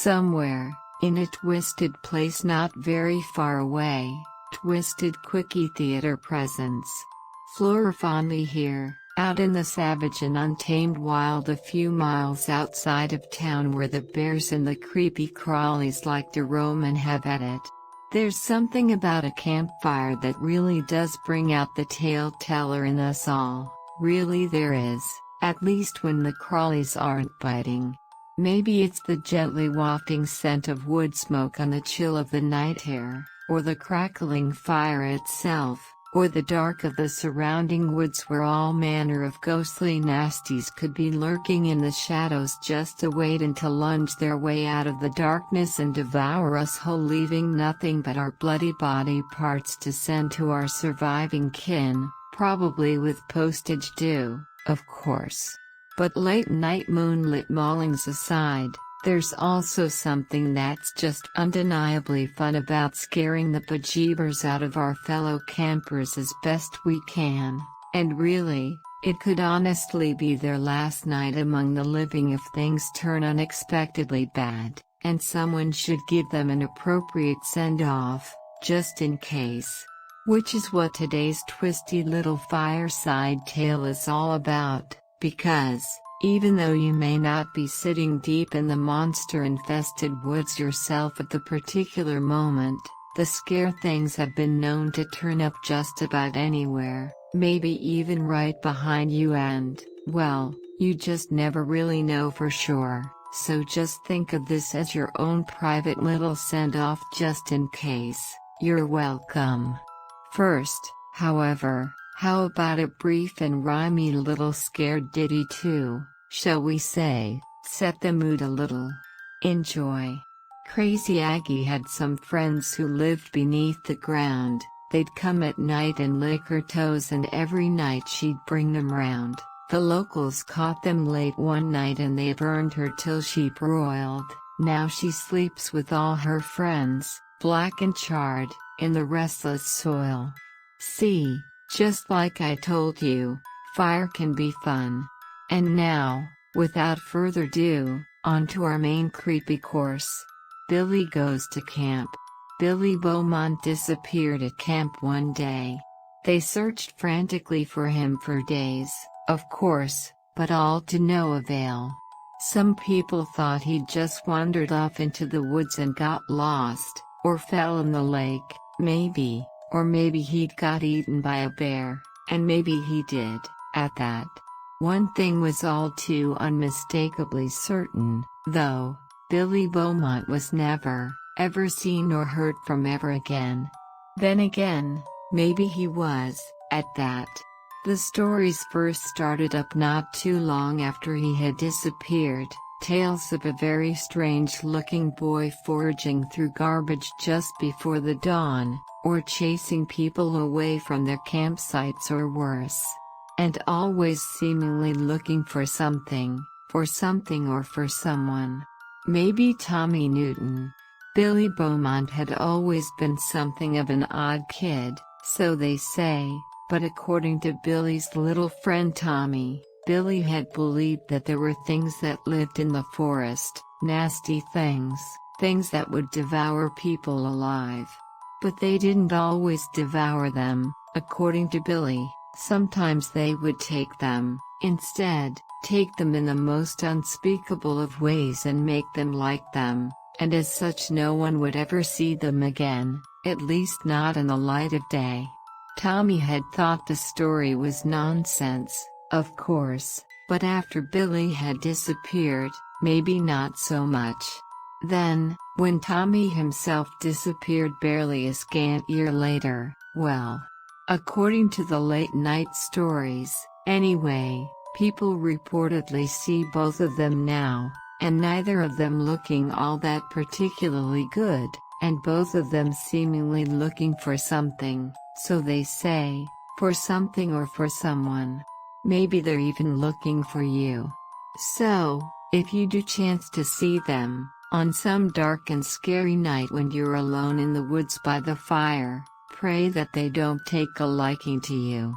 Somewhere, in a twisted place not very far away, Twysted Quickie Theater presents Flora Fondley here, out in the savage and untamed wild a few miles outside of town where the bears and the creepy crawlies like to roam and have at it. There's something about a campfire that really does bring out the tale teller in us all, really there is, at least when the crawlies aren't biting. Maybe it's the gently wafting scent of wood smoke on the chill of the night air, or the crackling fire itself, or the dark of the surrounding woods where all manner of ghostly nasties could be lurking in the shadows just to wait and to lunge their way out of the darkness and devour us whole, leaving nothing but our bloody body parts to send to our surviving kin, probably with postage due, of course. But late night moonlit maulings aside, there's also something that's just undeniably fun about scaring the bejeebers out of our fellow campers as best we can, and really, it could honestly be their last night among the living if things turn unexpectedly bad, and someone should give them an appropriate send-off, just in case. Which is what today's twisty little fireside tale is all about. Because, even though you may not be sitting deep in the monster-infested woods yourself at the particular moment, the scare things have been known to turn up just about anywhere, maybe even right behind you and, well, you just never really know for sure, so just think of this as your own private little send-off just in case. You're welcome. First, however, how about a brief and rhymey little scare ditty to, shall we say, set the mood a little? Enjoy. Crazy Aggie had some friends who lived beneath the ground. They'd come at night and lick her toes, and every night she'd bring them round. The locals caught them late one night and they burned her till she broiled. Now she sleeps with all her friends, black and charred, in the restless soil. See? Just like I told you, fire can be fun. And now, without further ado, on to our main creepy course. Billy goes to camp. Billy Beaumont disappeared at camp one day. They searched frantically for him for days, of course, but all to no avail. Some people thought he'd just wandered off into the woods and got lost, or fell in the lake, maybe. Or maybe he'd got eaten by a bear, and maybe he did, at that. One thing was all too unmistakably certain, though: Billy Beaumont was never, ever seen or heard from ever again. Then again, maybe he was, at that. The stories first started up not too long after he had disappeared, tales of a very strange-looking boy foraging through garbage just before the dawn, or chasing people away from their campsites or worse. And always seemingly looking for something or for someone. Maybe Tommy Newton. Billy Beaumont had always been something of an odd kid, so they say, but according to Billy's little friend Tommy, Billy had believed that there were things that lived in the forest, nasty things that would devour people alive. But they didn't always devour them, according to Billy. Sometimes they would take them, instead, take them in the most unspeakable of ways and make them like them, and as such no one would ever see them again, at least not in the light of day. Tommy had thought the story was nonsense, of course, but after Billy had disappeared, maybe not so much. Then, when Tommy himself disappeared barely a scant year later, well, according to the late-night stories, anyway, people reportedly see both of them now, and neither of them looking all that particularly good, and both of them seemingly looking for something, so they say, for something or for someone. Maybe they're even looking for you. So, if you do chance to see them, on some dark and scary night when you're alone in the woods by the fire, pray that they don't take a liking to you.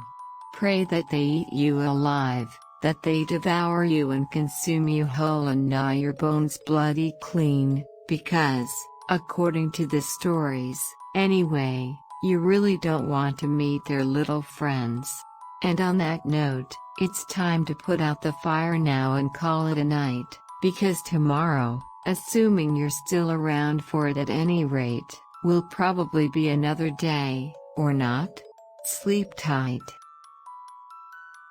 Pray that they eat you alive, that they devour you and consume you whole and gnaw your bones bloody clean, Because, according to the stories, anyway, you really don't want to meet their little friends. And on that note, it's time to put out the fire now and call it a night, because tomorrow, assuming you're still around for it at any rate, will probably be another day, or not? Sleep tight.